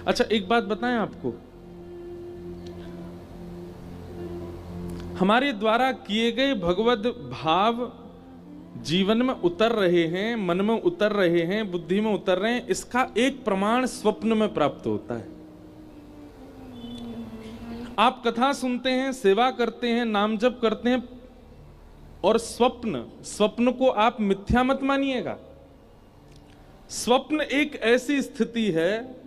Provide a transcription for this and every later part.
अच्छा, एक बात बताएं आपको, हमारे द्वारा किए गए भगवद भाव जीवन में उतर रहे हैं, मन में उतर रहे हैं, बुद्धि में उतर रहे हैं, इसका एक प्रमाण स्वप्न में प्राप्त होता है। आप कथा सुनते हैं, सेवा करते हैं, नाम जप करते हैं, और स्वप्न को आप मिथ्या मत मानिएगा। स्वप्न एक ऐसी स्थिति है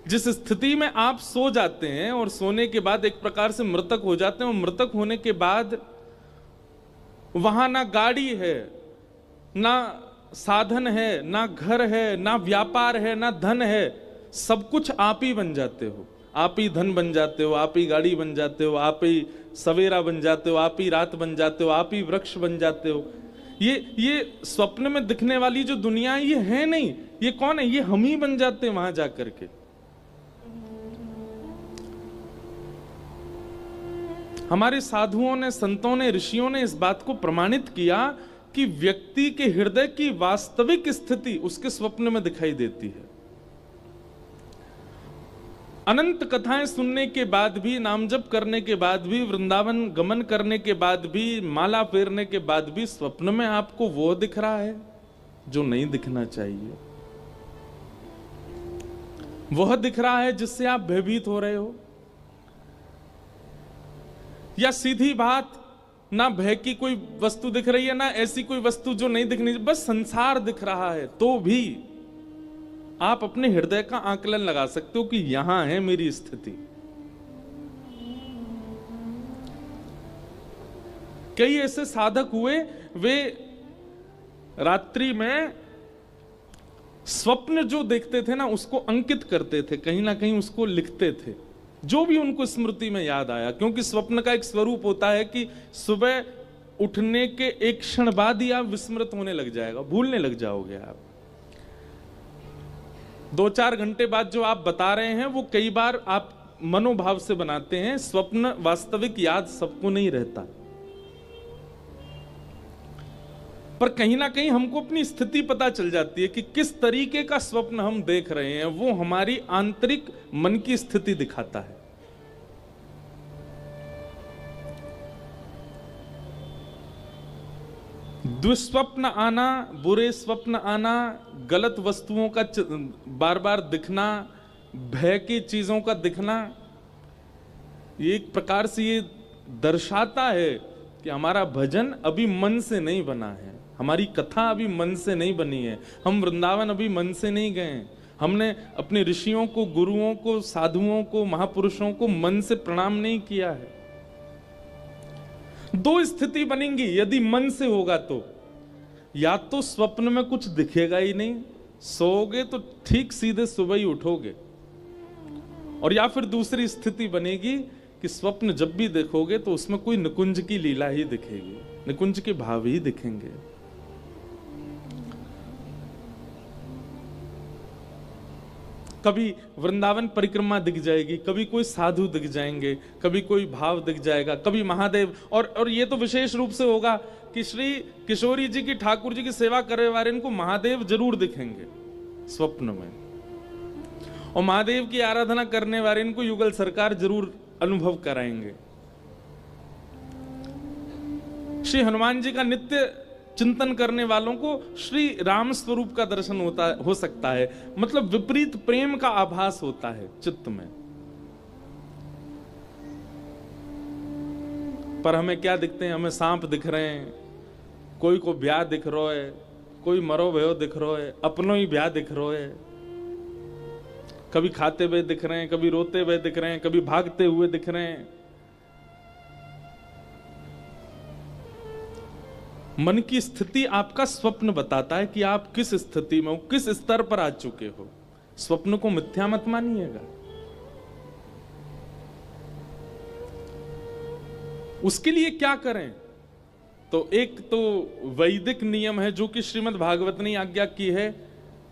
जिस स्थिति में आप सो जाते हैं और सोने के बाद एक प्रकार से मृतक हो जाते हैं, और मृतक होने के बाद वहां ना गाड़ी है, ना साधन है, ना घर है, ना व्यापार है, ना धन है, सब कुछ आप ही बन जाते हो। आप ही धन बन जाते हो, आप ही गाड़ी बन जाते हो, आप ही सवेरा बन जाते हो, आप ही रात बन जाते हो, आप ही वृक्ष बन जाते हो। ये स्वप्न में दिखने वाली जो दुनिया है, ये है नहीं, ये कौन है? ये हम ही बन जाते हैं वहां जाकर के। हमारे साधुओं ने, संतों ने, ऋषियों ने इस बात को प्रमाणित किया कि व्यक्ति के हृदय की वास्तविक स्थिति उसके स्वप्न में दिखाई देती है। अनंत कथाएं सुनने के बाद भी, नाम जप करने के बाद भी, वृंदावन गमन करने के बाद भी, माला फेरने के बाद भी स्वप्न में आपको वो दिख रहा है जो नहीं दिखना चाहिए। वह दिख रहा है जिससे आप भयभीत हो रहे हो। या सीधी बात, ना भय की कोई वस्तु दिख रही है, ना ऐसी कोई वस्तु जो नहीं दिखनी, बस संसार दिख रहा है, तो भी आप अपने हृदय का आकलन लगा सकते हो कि यहां है मेरी स्थिति। कई ऐसे साधक हुए, वे रात्रि में स्वप्न जो देखते थे ना, उसको अंकित करते थे, कहीं ना कहीं उसको लिखते थे, जो भी उनको स्मृति में याद आया। क्योंकि स्वप्न का एक स्वरूप होता है कि सुबह उठने के एक क्षण बाद ही आप विस्मृत होने लग जाएगा, भूलने लग जाओगे आप। 2-4 घंटे बाद जो आप बता रहे हैं वो कई बार आप मनोभाव से बनाते हैं। स्वप्न वास्तविक याद सबको नहीं रहता, पर कहीं ना कहीं हमको अपनी स्थिति पता चल जाती है कि किस तरीके का स्वप्न हम देख रहे हैं। वो हमारी आंतरिक मन की स्थिति दिखाता है। दुस्वप्न आना, बुरे स्वप्न आना, गलत वस्तुओं का बार बार दिखना, भय की चीजों का दिखना, ये एक प्रकार से ये दर्शाता है कि हमारा भजन अभी मन से नहीं बना है, हमारी कथा अभी मन से नहीं बनी है, हम वृंदावन अभी मन से नहीं गए। हमने अपने ऋषियों को, गुरुओं को, साधुओं को, महापुरुषों को मन से प्रणाम नहीं किया है। 2 स्थिति बनेंगी यदि मन से होगा तो, या तो स्वप्न में कुछ दिखेगा ही नहीं, सोओगे तो ठीक सीधे सुबह ही उठोगे, और या फिर दूसरी स्थिति बनेगी कि स्वप्न जब भी देखोगे तो उसमें कोई निकुंज की लीला ही दिखेगी, निकुंज के भाव ही दिखेंगे। कभी वृंदावन परिक्रमा दिख जाएगी, कभी कोई साधु दिख जाएंगे, कभी कोई भाव दिख जाएगा, कभी महादेव, और ये तो विशेष रूप से होगा कि श्री किशोरी जी की, ठाकुर जी की सेवा करने वाले इनको महादेव जरूर दिखेंगे स्वप्न में, और महादेव की आराधना करने वाले इनको युगल सरकार जरूर अनुभव कराएंगे। श्री हनुमान जी का नित्य चिंतन करने वालों को श्री राम स्वरूप का दर्शन हो सकता है, मतलब विपरीत प्रेम का आभास होता है चित्त में। पर हमें क्या दिखते हैं? हमें सांप दिख रहे हैं, कोई को ब्याह दिख रहा है, कोई मरो भयो दिख रहा है, अपनों ही ब्याह दिख रहा है। कभी खाते हुए दिख रहे हैं, कभी रोते हुए दिख रहे हैं, कभी भागते हुए दिख रहे हैं। मन की स्थिति आपका स्वप्न बताता है कि आप किस स्थिति में हो, किस स्तर पर आ चुके हो। स्वप्न को मिथ्या मत मानिएगा। उसके लिए क्या करें? तो एक तो वैदिक नियम है जो कि श्रीमद् भागवत ने आज्ञा की है,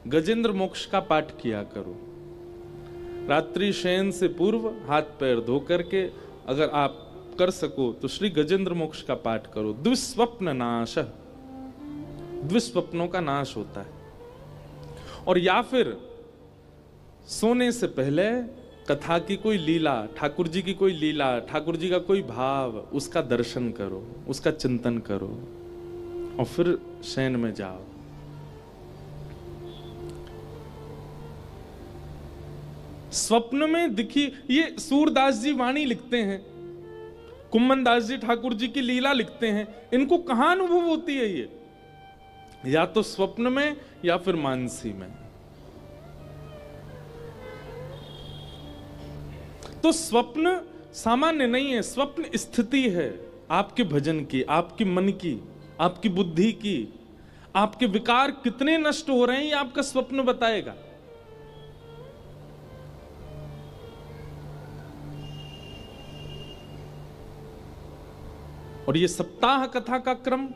गजेंद्र मोक्ष का पाठ किया करो। रात्रि शयन से पूर्व हाथ पैर धो करके अगर आप कर सको तो श्री गजेंद्र मोक्ष का पाठ करो। दुस्वप्न नाश, दुस्वप्नों का नाश होता है। और या फिर सोने से पहले कथा की कोई लीला, ठाकुर जी की कोई लीला, ठाकुर जी का कोई भाव, उसका दर्शन करो, उसका चिंतन करो और फिर शयन में जाओ। स्वप्न में दिखी, ये सूरदास जी वाणी लिखते हैं, कुम्मन दास जी ठाकुर जी की लीला लिखते हैं। इनको कहां अनुभव होती है ये? या तो स्वप्न में या फिर मानसी में। तो स्वप्न सामान्य नहीं है, स्वप्न स्थिति है आपके भजन की, आपके मन की, आपकी बुद्धि की। आपके विकार कितने नष्ट हो रहे हैं ये आपका स्वप्न बताएगा। और ये सप्ताह कथा का क्रम,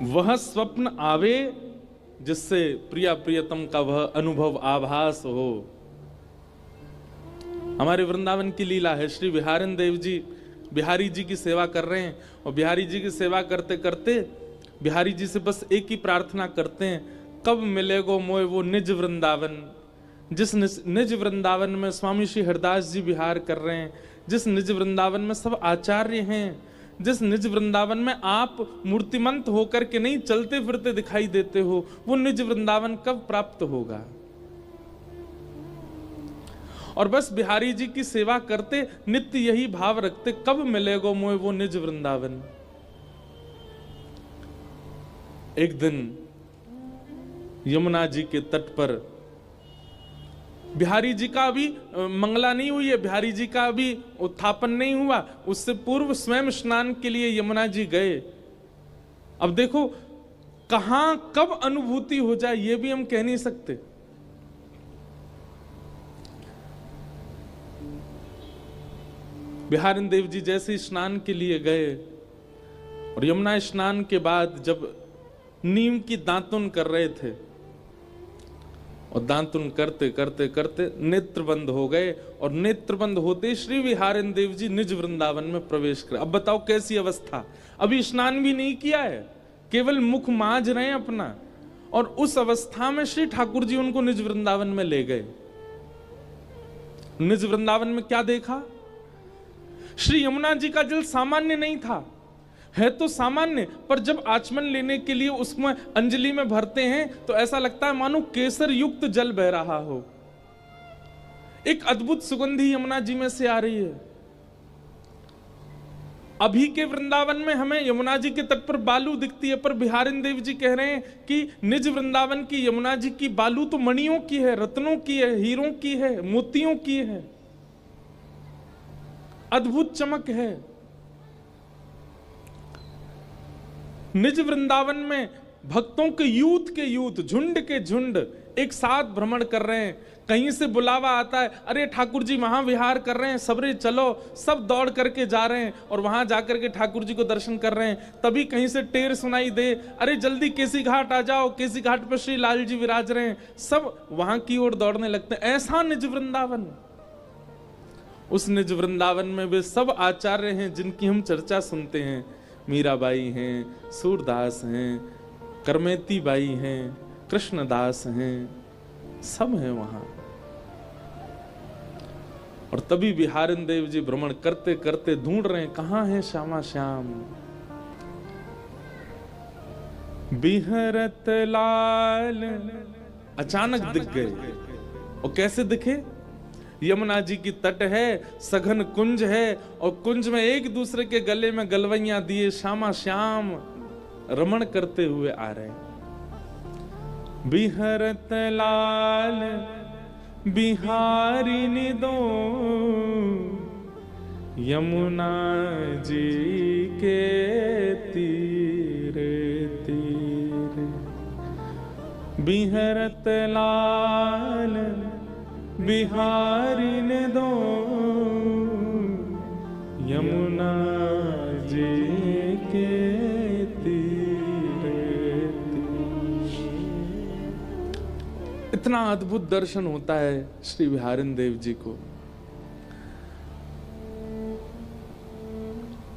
वह स्वप्न आवे जिससे प्रिया प्रियतम का वह अनुभव आभास हो। हमारे वृंदावन की लीला है, श्री बिहारिन देव जी बिहारी जी की सेवा कर रहे हैं और बिहारी जी की सेवा करते करते बिहारी जी से बस एक ही प्रार्थना करते हैं, कब मिलेगो मोय वो निज वृंदावन। जिस निज वृंदावन में स्वामी श्री हरदास जी विहार कर रहे हैं, जिस निज वृंदावन में सब आचार्य हैं, जिस निज वृंदावन में आप मूर्तिमंत होकर के नहीं चलते फिरते दिखाई देते हो, वो निज वृंदावन कब प्राप्त होगा। और बस बिहारी जी की सेवा करते नित्य यही भाव रखते, कब मिलेगो मोय वो निज वृंदावन। एक दिन यमुना जी के तट पर बिहारी जी का अभी मंगला नहीं हुई है, बिहारी जी का अभी उत्थापन नहीं हुआ, उससे पूर्व स्वयं स्नान के लिए यमुना जी गए। अब देखो कहां कब अनुभूति हो जाए ये भी हम कह नहीं सकते। बिहारिन देव जी जैसे स्नान के लिए गए और यमुना स्नान के बाद जब नीम की दातुन कर रहे थे और दातुन करते करते करते नेत्र बंद हो गए और नेत्र बंद होते श्री बिहारिन देव जी निज वृंदावन में प्रवेश कर। अब बताओ कैसी अवस्था, अभी स्नान भी नहीं किया है, केवल मुख मांझ रहे हैं अपना, और उस अवस्था में श्री ठाकुर जी उनको निज वृंदावन में ले गए। निज वृंदावन में क्या देखा? श्री यमुना जी का जल सामान्य नहीं था, है तो सामान्य, पर जब आचमन लेने के लिए उसमें अंजलि में भरते हैं तो ऐसा लगता है मानो केसर युक्त जल बह रहा हो। एक अद्भुत सुगंधी यमुना जी में से आ रही है। अभी के वृंदावन में हमें यमुना जी के तट पर बालू दिखती है, पर बिहारिन देव जी कह रहे हैं कि निज वृंदावन की यमुना जी की बालू तो मणियों की है, रत्नों की है, हीरों की है, मोतियों की है, अद्भुत चमक है। निज वृंदावन में भक्तों के यूथ झुंड के झुंड एक साथ भ्रमण कर रहे हैं। कहीं से बुलावा आता है, अरे ठाकुर जी वहां विहार कर रहे हैं, सबरे चलो, सब दौड़ करके जा रहे हैं और वहां जाकर के ठाकुर जी को दर्शन कर रहे हैं। तभी कहीं से टेर सुनाई दे, अरे जल्दी केसी घाट आ जाओ, केसी घाट पर श्री लाल जी विराज रहे हैं, सब वहां की ओर दौड़ने लगते हैं। ऐसा निज वृंदावन, उस निज वृंदावन में वे सब आचार्य हैं जिनकी हम चर्चा सुनते हैं। मीराबाई हैं, सूरदास हैं, करमेती बाई हैं, कृष्णदास हैं, सब हैं वहां। और तभी बिहारिन देव जी भ्रमण करते करते ढूंढ रहे हैं, कहां है श्यामा श्याम। बिहरत लाल अचानक दिख गए। और कैसे दिखे? यमुना जी की तट है, सघन कुंज है और कुंज में एक दूसरे के गले में गलवैया दिए श्यामा श्याम रमण करते हुए आ रहे हैं। बिहरत लाल बिहारिनी दो यमुना जी के तीरे तीरे। बिहरत लाल बिहारिन दो यमुना जी के तीरे तीरे। इतना अद्भुत दर्शन होता है श्री बिहारिन देव जी को।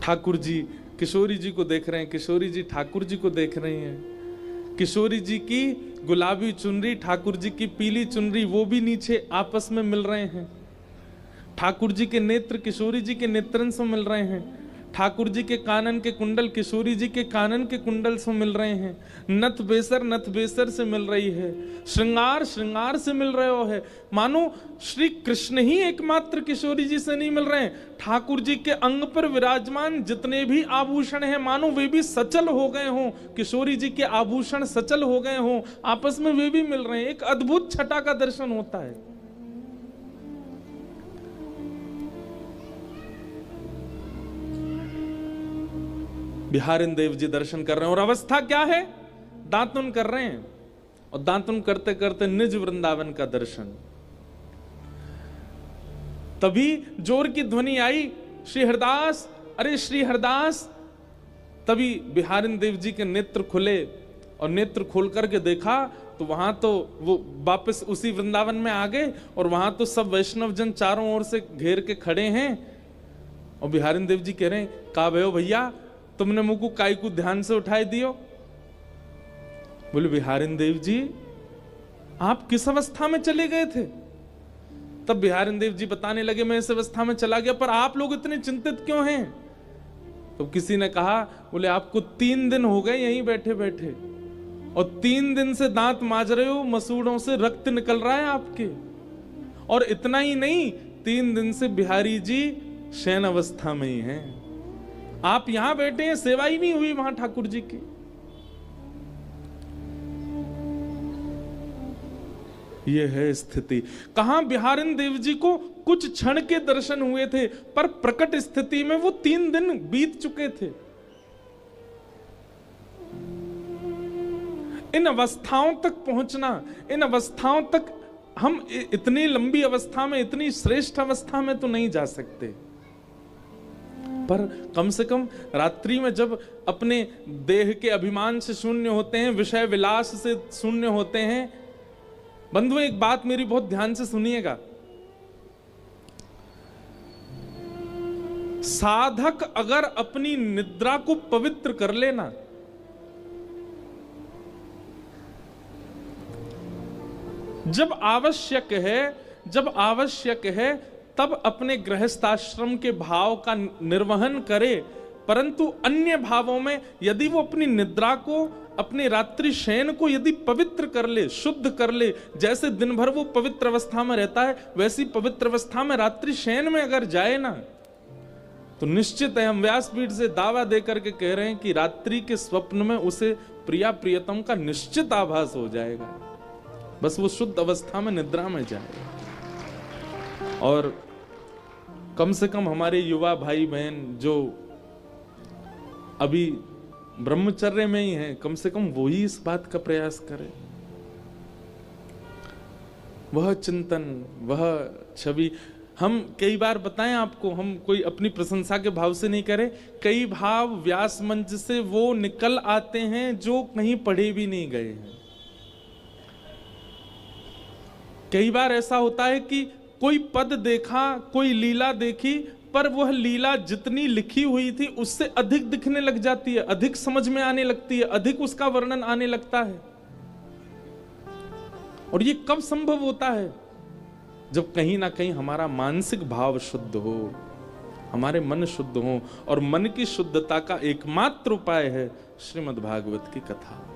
ठाकुर जी किशोरी जी को देख रहे हैं, किशोरी जी ठाकुर जी को देख रही हैं। किशोरी जी की गुलाबी चुनरी, ठाकुर जी की पीली चुनरी, वो भी नीचे आपस में मिल रहे हैं। ठाकुर जी के नेत्र किशोरी जी के नेत्रन से मिल रहे हैं। ठाकुर जी के कानन के कुंडल किशोरी जी के कानन के कुंडल से मिल रहे हैं। नथ बेसर से मिल रही है। श्रृंगार से मिल रहे हो है। मानो श्री कृष्ण ही एकमात्र किशोरी जी से नहीं मिल रहे हैं, ठाकुर जी के अंग पर विराजमान जितने भी आभूषण हैं मानो वे भी सचल हो गए हों, किशोरी जी के आभूषण सचल हो गए हों, आपस में वे भी मिल रहे हैं। एक अद्भुत छटा का दर्शन होता है। बिहारिन देव जी दर्शन कर रहे हैं और अवस्था क्या है, दांतुन कर रहे हैं और दांतुन करते करते निज वृंदावन का दर्शन। तभी जोर की ध्वनि आई, श्री हरदास, अरे श्री हरदास। तभी बिहारिन देव जी के नेत्र खुले और नेत्र खोल करके देखा तो वहां तो वो वापस उसी वृंदावन में आ गए और वहां तो सब वैष्णव जन चारों ओर से घेर के खड़े हैं। और बिहारिन देव जी कह रहे हैं, का भयो भैया, तुमने मुझको काई को ध्यान से उठाए दियो। बोले, बिहारिन देव जी आप किस अवस्था में चले गए थे? तब बिहारिन देव जी बताने लगे, मैं इस अवस्था में चला गया, पर आप लोग इतने चिंतित क्यों हैं? तो किसी ने कहा, बोले आपको 3 दिन हो गए यहीं बैठे बैठे और 3 दिन से दांत मांज रहे हो, मसूड़ों से रक्त निकल रहा है आपके। और इतना ही नहीं, 3 दिन से बिहारी जी शयन अवस्था में ही हैं। आप यहां बैठे हैं, सेवा ही नहीं हुई वहां ठाकुर जी की। यह है स्थिति। कहां बिहारिन देव जी को कुछ क्षण के दर्शन हुए थे, पर प्रकट स्थिति में वो 3 दिन बीत चुके थे। इन अवस्थाओं तक पहुंचना, इन अवस्थाओं तक हम इतनी लंबी अवस्था में, इतनी श्रेष्ठ अवस्था में तो नहीं जा सकते, पर कम से कम रात्रि में जब अपने देह के अभिमान से शून्य होते हैं, विषय विलास से शून्य होते हैं। बंधुओं, एक बात मेरी बहुत ध्यान से सुनिएगा। साधक अगर अपनी निद्रा को पवित्र कर लेना, जब आवश्यक है तब अपने गृहस्थाश्रम के भाव का निर्वहन करे, परंतु अन्य भावों में यदि वो अपनी निद्रा को, अपने रात्रि शयन को यदि पवित्र कर ले, शुद्ध कर ले, जैसे दिन भर वो पवित्र अवस्था में रहता है वैसी पवित्र अवस्था में रात्रि शयन में अगर जाए ना, तो निश्चित है, हम व्यासपीठ से दावा देकर के कह रहे हैं कि रात्रि के स्वप्न में उसे प्रिया प्रियतम का निश्चित आभास हो जाएगा। बस वो शुद्ध अवस्था में निद्रा में जाए। और कम से कम हमारे युवा भाई बहन जो अभी ब्रह्मचर्य में ही हैं, कम से कम वो ही इस बात का प्रयास करें। वह चिंतन, वह छवि, हम कई बार बताएं आपको, हम कोई अपनी प्रशंसा के भाव से नहीं करें, कई भाव व्यास मंच से वो निकल आते हैं जो कहीं पढ़े भी नहीं गए हैं। कई बार ऐसा होता है कि कोई पद देखा, कोई लीला देखी, पर वह लीला जितनी लिखी हुई थी उससे अधिक दिखने लग जाती है, अधिक समझ में आने लगती है, अधिक उसका वर्णन आने लगता है। और ये कब संभव होता है? जब कहीं ना कहीं हमारा मानसिक भाव शुद्ध हो, हमारे मन शुद्ध हो। और मन की शुद्धता का एकमात्र उपाय है श्रीमद् भागवत की कथा।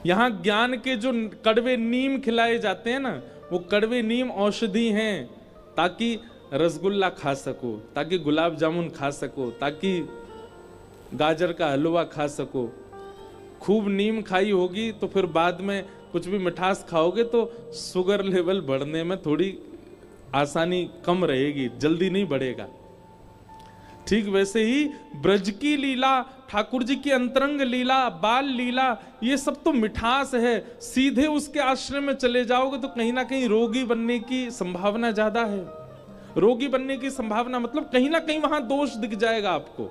यहां ज्ञान के जो कड़वे नीम खिलाए जाते हैं ना, वो कड़वे नीम औषधि हैं, ताकि रसगुल्ला खा सको, ताकि गुलाब जामुन खा सको, ताकि गाजर का हलवा खा सको। खूब नीम खाई होगी तो फिर बाद में कुछ भी मिठास खाओगे तो शुगर लेवल बढ़ने में थोड़ी आसानी कम रहेगी, जल्दी नहीं बढ़ेगा। ठीक वैसे ही ब्रज की लीला, ठाकुर जी की अंतरंग लीला, बाल लीला, ये सब तो मिठास है। सीधे उसके आश्रम में चले जाओगे तो कहीं ना कहीं रोगी बनने की संभावना ज्यादा है। रोगी बनने की संभावना मतलब कहीं ना कहीं वहां दोष दिख जाएगा आपको।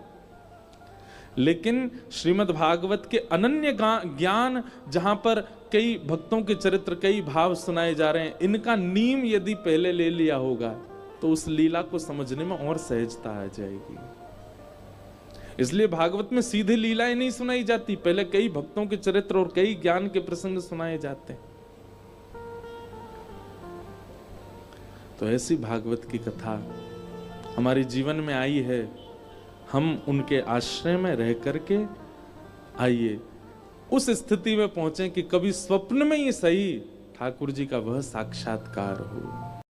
लेकिन श्रीमद् भागवत के अनन्य ज्ञान, जहां पर कई भक्तों के चरित्र, कई भाव सुनाए जा रहे हैं, इनका नीम यदि पहले ले लिया होगा तो उस लीला को समझने में और सहजता आ जाएगी। इसलिए भागवत में सीधे लीलाएं नहीं सुनाई जाती, पहले कई भक्तों के चरित्र और कई ज्ञान के प्रसंग सुनाए जाते हैं। तो ऐसी भागवत की कथा हमारे जीवन में आई है, हम उनके आश्रय में रह करके आइए उस स्थिति में पहुंचे कि कभी स्वप्न में ही सही ठाकुर जी का वह साक्षात्कार हो।